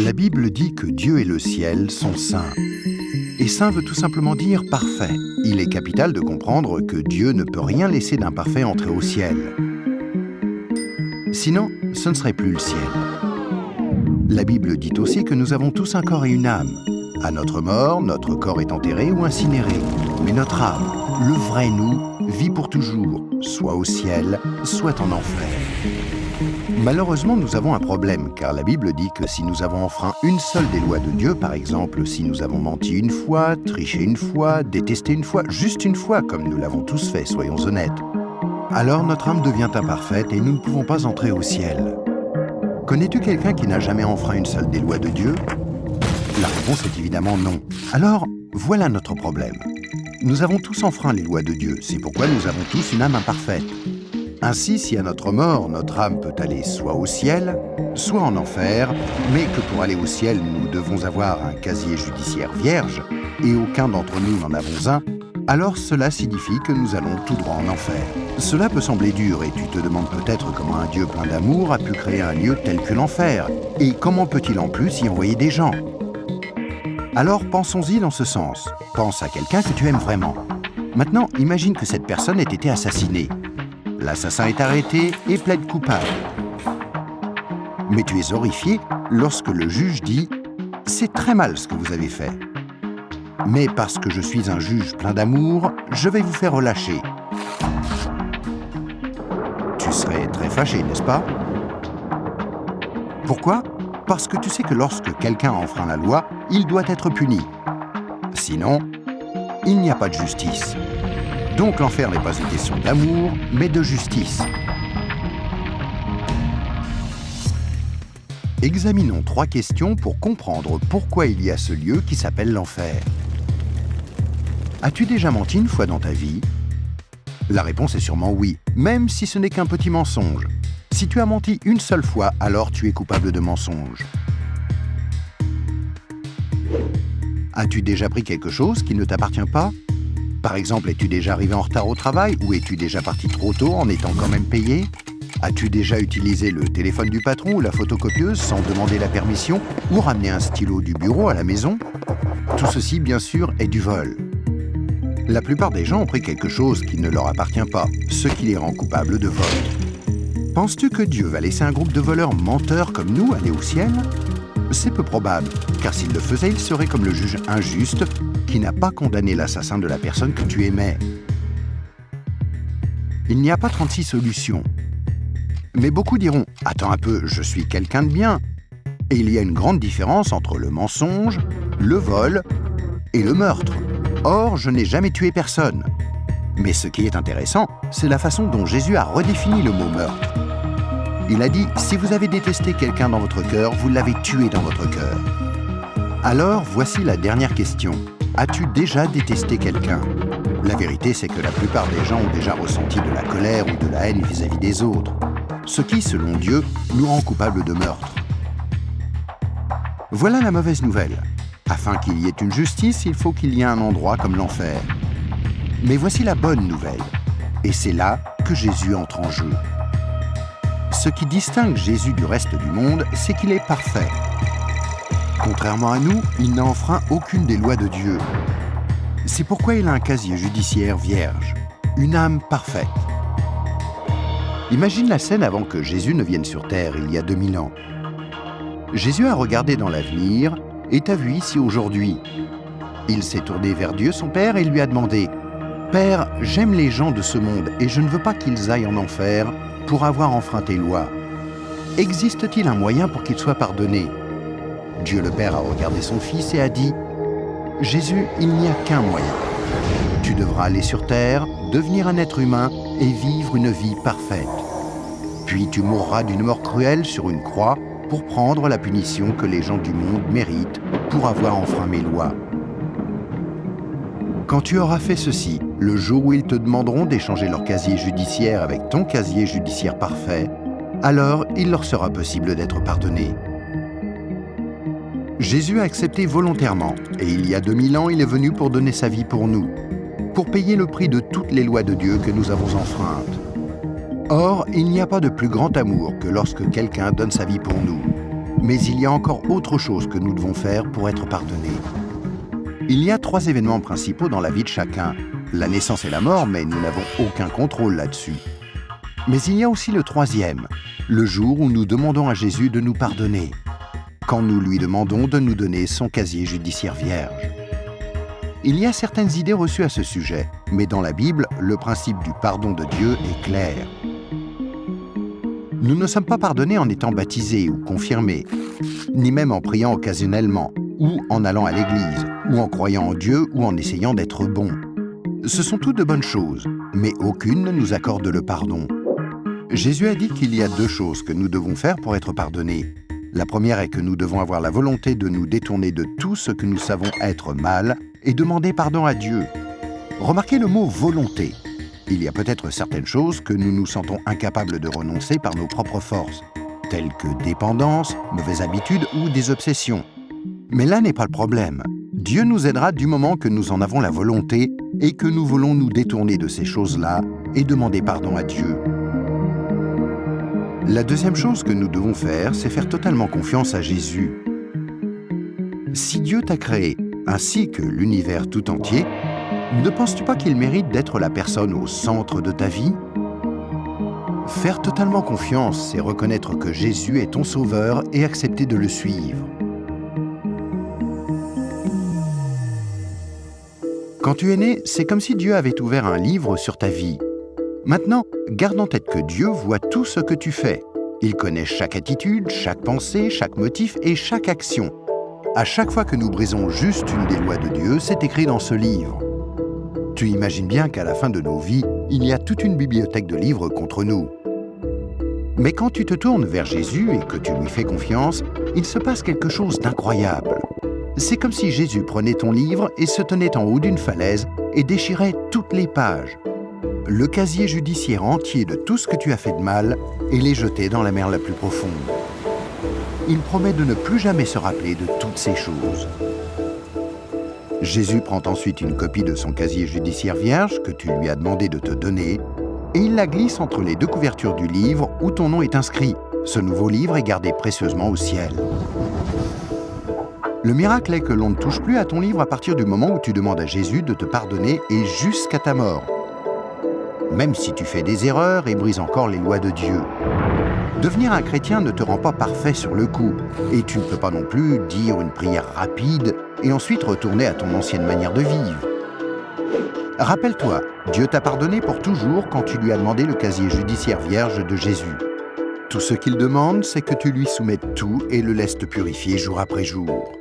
La Bible dit que Dieu et le ciel sont saints. Et saint veut tout simplement dire parfait. Il est capital de comprendre que Dieu ne peut rien laisser d'imparfait entrer au ciel. Sinon, ce ne serait plus le ciel. La Bible dit aussi que nous avons tous un corps et une âme. À notre mort, notre corps est enterré ou incinéré. Mais notre âme, le vrai nous, vit pour toujours, soit au ciel, soit en enfer. Malheureusement, nous avons un problème, car la Bible dit que si nous avons enfreint une seule des lois de Dieu, par exemple, si nous avons menti une fois, triché une fois, détesté une fois, juste une fois, comme nous l'avons tous fait, soyons honnêtes, alors notre âme devient imparfaite et nous ne pouvons pas entrer au ciel. Connais-tu quelqu'un qui n'a jamais enfreint une seule des lois de Dieu? La réponse est évidemment non. Alors, voilà notre problème. Nous avons tous enfreint les lois de Dieu, c'est pourquoi nous avons tous une âme imparfaite. Ainsi, si à notre mort, notre âme peut aller soit au ciel, soit en enfer, mais que pour aller au ciel, nous devons avoir un casier judiciaire vierge, et aucun d'entre nous n'en avons un, alors cela signifie que nous allons tout droit en enfer. Cela peut sembler dur, et tu te demandes peut-être comment un Dieu plein d'amour a pu créer un lieu tel que l'enfer, et comment peut-il en plus y envoyer des gens? Alors pensons-y dans ce sens. Pense à quelqu'un que tu aimes vraiment. Maintenant, imagine que cette personne ait été assassinée. L'assassin est arrêté et plaide coupable. Mais tu es horrifié lorsque le juge dit « C'est très mal ce que vous avez fait. Mais parce que je suis un juge plein d'amour, je vais vous faire relâcher. » Tu serais très fâché, n'est-ce pas? Pourquoi? Parce que tu sais que lorsque quelqu'un enfreint la loi, il doit être puni. Sinon, il n'y a pas de justice. Donc l'enfer n'est pas une question d'amour, mais de justice. Examinons 3 questions pour comprendre pourquoi il y a ce lieu qui s'appelle l'enfer. As-tu déjà menti une fois dans ta vie? La réponse est sûrement oui, même si ce n'est qu'un petit mensonge. Si tu as menti une seule fois, alors tu es coupable de mensonge. As-tu déjà pris quelque chose qui ne t'appartient pas? Par exemple, es-tu déjà arrivé en retard au travail ou es-tu déjà parti trop tôt en étant quand même payé? As-tu déjà utilisé le téléphone du patron ou la photocopieuse sans demander la permission ou ramené un stylo du bureau à la maison? Tout ceci, bien sûr, est du vol. La plupart des gens ont pris quelque chose qui ne leur appartient pas, ce qui les rend coupables de vol. Penses-tu que Dieu va laisser un groupe de voleurs menteurs comme nous aller au ciel? C'est peu probable, car s'il le faisait, il serait comme le juge injuste qui n'a pas condamné l'assassin de la personne que tu aimais. Il n'y a pas 36 solutions. Mais beaucoup diront « Attends un peu, je suis quelqu'un de bien ». Et il y a une grande différence entre le mensonge, le vol et le meurtre. Or, je n'ai jamais tué personne. Mais ce qui est intéressant, c'est la façon dont Jésus a redéfini le mot « meurtre ». Il a dit « Si vous avez détesté quelqu'un dans votre cœur, vous l'avez tué dans votre cœur ». Alors, voici la dernière question. As-tu déjà détesté quelqu'un? La vérité, c'est que la plupart des gens ont déjà ressenti de la colère ou de la haine vis-à-vis des autres, ce qui, selon Dieu, nous rend coupables de meurtre. Voilà la mauvaise nouvelle. Afin qu'il y ait une justice, il faut qu'il y ait un endroit comme l'enfer. Mais voici la bonne nouvelle. Et c'est là que Jésus entre en jeu. Ce qui distingue Jésus du reste du monde, c'est qu'il est parfait. Contrairement à nous, il n'a enfreint aucune des lois de Dieu. C'est pourquoi il a un casier judiciaire vierge, une âme parfaite. Imagine la scène avant que Jésus ne vienne sur terre, il y a 2000 ans. Jésus a regardé dans l'avenir et t'a vu ici aujourd'hui. Il s'est tourné vers Dieu, son Père, et lui a demandé « Père, j'aime les gens de ce monde et je ne veux pas qu'ils aillent en enfer pour avoir enfreint tes lois. Existe-t-il un moyen pour qu'ils soient pardonnés ?» Dieu le Père a regardé son Fils et a dit « Jésus, il n'y a qu'un moyen. Tu devras aller sur terre, devenir un être humain et vivre une vie parfaite. Puis tu mourras d'une mort cruelle sur une croix pour prendre la punition que les gens du monde méritent pour avoir enfreint mes lois. Quand tu auras fait ceci, le jour où ils te demanderont d'échanger leur casier judiciaire avec ton casier judiciaire parfait, alors il leur sera possible d'être pardonnés. » Jésus a accepté volontairement, et il y a 2000 ans, il est venu pour donner sa vie pour nous, pour payer le prix de toutes les lois de Dieu que nous avons enfreintes. Or, il n'y a pas de plus grand amour que lorsque quelqu'un donne sa vie pour nous. Mais il y a encore autre chose que nous devons faire pour être pardonnés. Il y a 3 événements principaux dans la vie de chacun. La naissance et la mort, mais nous n'avons aucun contrôle là-dessus. Mais il y a aussi le 3e, le jour où nous demandons à Jésus de nous pardonner, quand nous lui demandons de nous donner son casier judiciaire vierge. Il y a certaines idées reçues à ce sujet, mais dans la Bible, le principe du pardon de Dieu est clair. Nous ne sommes pas pardonnés en étant baptisés ou confirmés, ni même en priant occasionnellement, ou en allant à l'église, ou en croyant en Dieu, ou en essayant d'être bons. Ce sont toutes de bonnes choses, mais aucune ne nous accorde le pardon. Jésus a dit qu'il y a 2 choses que nous devons faire pour être pardonnés. La première est que nous devons avoir la volonté de nous détourner de tout ce que nous savons être mal et demander pardon à Dieu. Remarquez le mot « volonté ». Il y a peut-être certaines choses que nous nous sentons incapables de renoncer par nos propres forces, telles que dépendance, mauvaises habitudes ou des obsessions. Mais là n'est pas le problème. Dieu nous aidera du moment que nous en avons la volonté et que nous voulons nous détourner de ces choses-là et demander pardon à Dieu. La deuxième chose que nous devons faire, c'est faire totalement confiance à Jésus. Si Dieu t'a créé, ainsi que l'univers tout entier, ne penses-tu pas qu'il mérite d'être la personne au centre de ta vie? Faire totalement confiance, c'est reconnaître que Jésus est ton sauveur et accepter de le suivre. Quand tu es né, c'est comme si Dieu avait ouvert un livre sur ta vie. Maintenant, garde en tête que Dieu voit tout ce que tu fais. Il connaît chaque attitude, chaque pensée, chaque motif et chaque action. À chaque fois que nous brisons juste une des lois de Dieu, c'est écrit dans ce livre. Tu imagines bien qu'à la fin de nos vies, il y a toute une bibliothèque de livres contre nous. Mais quand tu te tournes vers Jésus et que tu lui fais confiance, il se passe quelque chose d'incroyable. C'est comme si Jésus prenait ton livre et se tenait en haut d'une falaise et déchirait toutes les pages. Le casier judiciaire entier de tout ce que tu as fait de mal et les jeter dans la mer la plus profonde. Il promet de ne plus jamais se rappeler de toutes ces choses. Jésus prend ensuite une copie de son casier judiciaire vierge que tu lui as demandé de te donner et il la glisse entre les 2 couvertures du livre où ton nom est inscrit. Ce nouveau livre est gardé précieusement au ciel. Le miracle est que l'on ne touche plus à ton livre à partir du moment où tu demandes à Jésus de te pardonner et jusqu'à ta mort. Même si tu fais des erreurs et brises encore les lois de Dieu. Devenir un chrétien ne te rend pas parfait sur le coup, et tu ne peux pas non plus dire une prière rapide et ensuite retourner à ton ancienne manière de vivre. Rappelle-toi, Dieu t'a pardonné pour toujours quand tu lui as demandé le casier judiciaire vierge de Jésus. Tout ce qu'il demande, c'est que tu lui soumettes tout et le laisses te purifier jour après jour.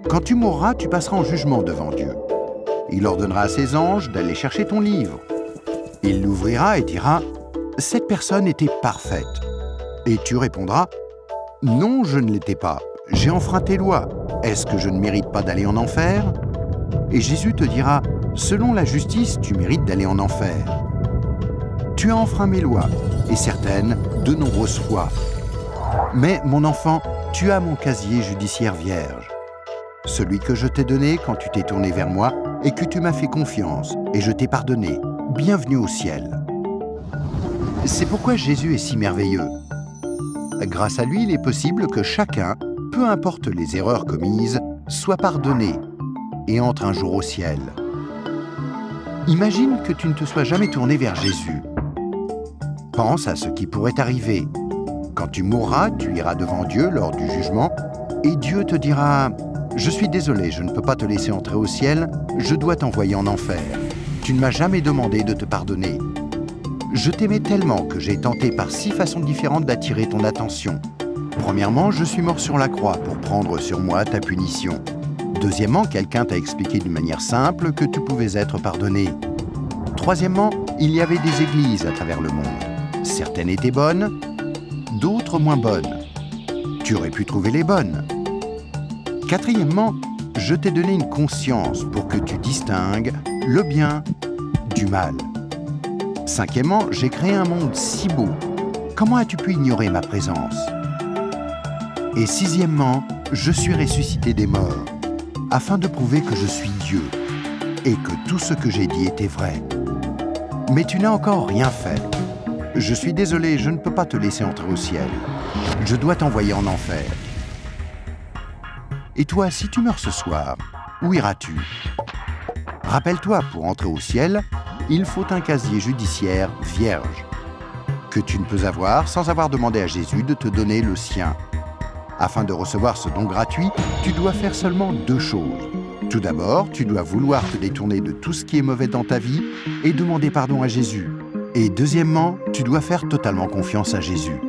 Quand tu mourras, tu passeras en jugement devant Dieu. Il ordonnera à ses anges d'aller chercher ton livre. Il l'ouvrira et dira « Cette personne était parfaite ». Et tu répondras « Non, je ne l'étais pas. J'ai enfreint tes lois. Est-ce que je ne mérite pas d'aller en enfer ?» Et Jésus te dira « Selon la justice, tu mérites d'aller en enfer. Tu as enfreint mes lois, et certaines, de nombreuses fois. Mais, mon enfant, tu as mon casier judiciaire vierge. Celui que je t'ai donné quand tu t'es tourné vers moi et que tu m'as fait confiance, et je t'ai pardonné. Bienvenue au ciel. » C'est pourquoi Jésus est si merveilleux. Grâce à lui, il est possible que chacun, peu importe les erreurs commises, soit pardonné et entre un jour au ciel. Imagine que tu ne te sois jamais tourné vers Jésus. Pense à ce qui pourrait arriver. Quand tu mourras, tu iras devant Dieu lors du jugement et Dieu te dira « Je suis désolé, je ne peux pas te laisser entrer au ciel, je dois t'envoyer en enfer. Tu ne m'as jamais demandé de te pardonner. Je t'aimais tellement que j'ai tenté par 6 façons différentes d'attirer ton attention. Premièrement, je suis mort sur la croix pour prendre sur moi ta punition. Deuxièmement, quelqu'un t'a expliqué d'une manière simple que tu pouvais être pardonné. Troisièmement, il y avait des églises à travers le monde. Certaines étaient bonnes, d'autres moins bonnes. Tu aurais pu trouver les bonnes. Quatrièmement, je t'ai donné une conscience pour que tu distingues le bien du mal. Cinquièmement, j'ai créé un monde si beau. Comment as-tu pu ignorer ma présence? Et sixièmement, je suis ressuscité des morts, afin de prouver que je suis Dieu, et que tout ce que j'ai dit était vrai. Mais tu n'as encore rien fait. Je suis désolé, je ne peux pas te laisser entrer au ciel. Je dois t'envoyer en enfer. Et toi, si tu meurs ce soir, où iras-tu? Rappelle-toi, pour entrer au ciel, il faut un casier judiciaire vierge, que tu ne peux avoir sans avoir demandé à Jésus de te donner le sien. Afin de recevoir ce don gratuit, tu dois faire seulement 2 choses. Tout d'abord, tu dois vouloir te détourner de tout ce qui est mauvais dans ta vie et demander pardon à Jésus. Et deuxièmement, tu dois faire totalement confiance à Jésus.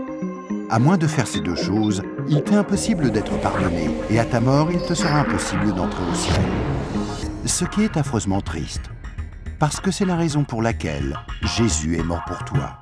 À moins de faire ces 2 choses, il t'est impossible d'être pardonné et à ta mort, il te sera impossible d'entrer au ciel. Ce qui est affreusement triste, parce que c'est la raison pour laquelle Jésus est mort pour toi.